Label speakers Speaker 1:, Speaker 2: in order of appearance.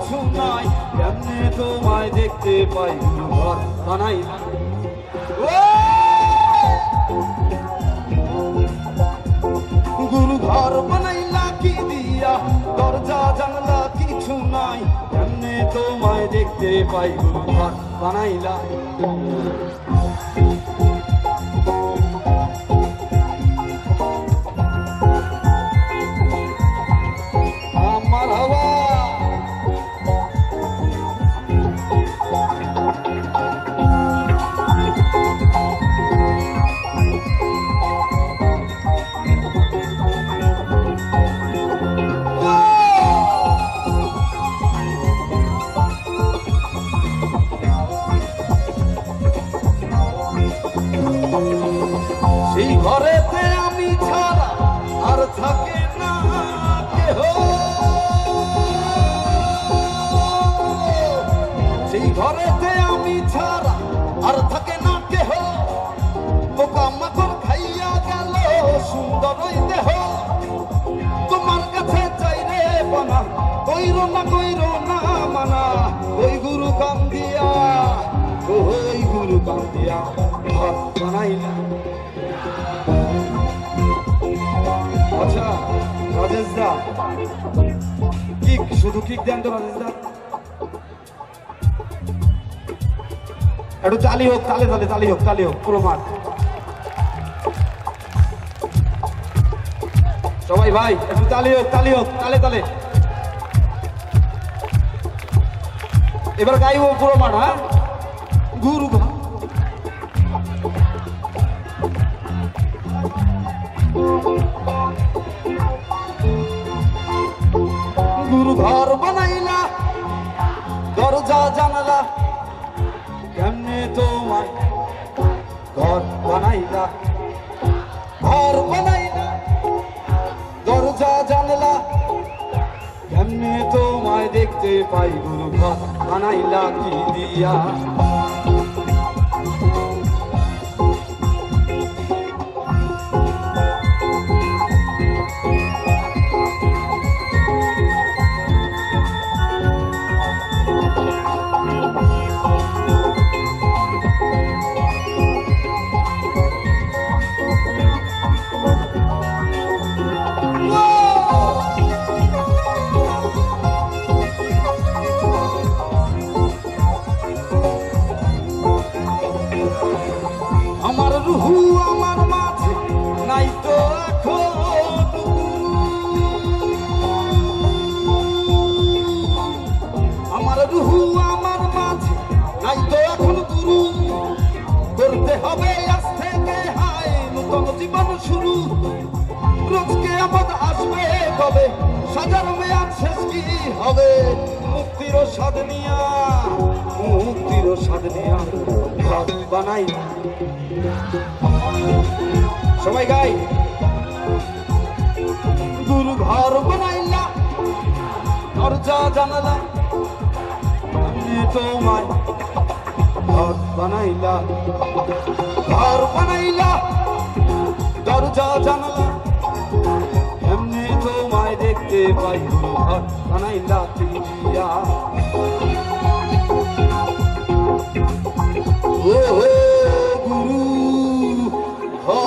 Speaker 1: কিছু নাই, কেমনে তোমায় দেখতে পাই ঘর বানাইলা। গুরু ঘর বানাইলা কি দিয়া, দরজা জানলা কিছু নাই, কেমনে তোমায় দেখতে পাই গুরু ঘর বানাইলা। আমার হাওয়া সেই ঘরেতে আমি ছাড়া আর থাকে না কেহ, সেই ঘরেতে আমি ছাড়া আর থাকে না কেহ, পোকামাকড় খাইয়া গেল সুন্দর ওই দেহ। তোমার কাছে চাই রে বানা, কইরো না মানা, ওই গুরু কাম দিয়া, ওই গুরু কাম দিয়া ঘর বানাইলা। আচ্ছা রাজেশ দা, কিক শুধু কিক দেন তো রাজেশ দা, একটু তালি হোক, তালে তালে তালি হোক, তালি হোক পুরো মাঠ। সবাই ভাই একটু তালি হোক, তালি হোক, তালে তালে। এবার গাইবো পুরো মাঠ। হ্যাঁ, গুরু ঘর গুরু ঘর বানাইলা, দরজা জানালা, কেমনে তোমায় ঘর বানাইলা। ঘর বানাইলা, দরজা জানলা, কেমনে তোমায় দেখতে পাই গুরু ঘর বানাইলা কি দিয়া। আমার রুহু আমার মাঝে নাই তো এখন, আমার রুহু আমার মাঝে নাই তো এখন গুরু, করতে হবে আজ থেকে হায় নতুন জীবন শুরু। রোজকে আমাদ আসবে কবে, সাজার মেয়াদ শেষ কি হবে, মুক্তির স্বাদ নিয়া, মুক্তির স্বাদ নিয়া ঘর বানাই। সবাই গাই, গুরু ঘর বানাইলা, দরজা জানালা, কেমনে তোমায় ঘর বানাইলা। ঘর বানাইলা, দরজা জানালা, কেমনে তোমায় দেখতে পাই গুরু ঘর বানাইলা কি দিয়া। ও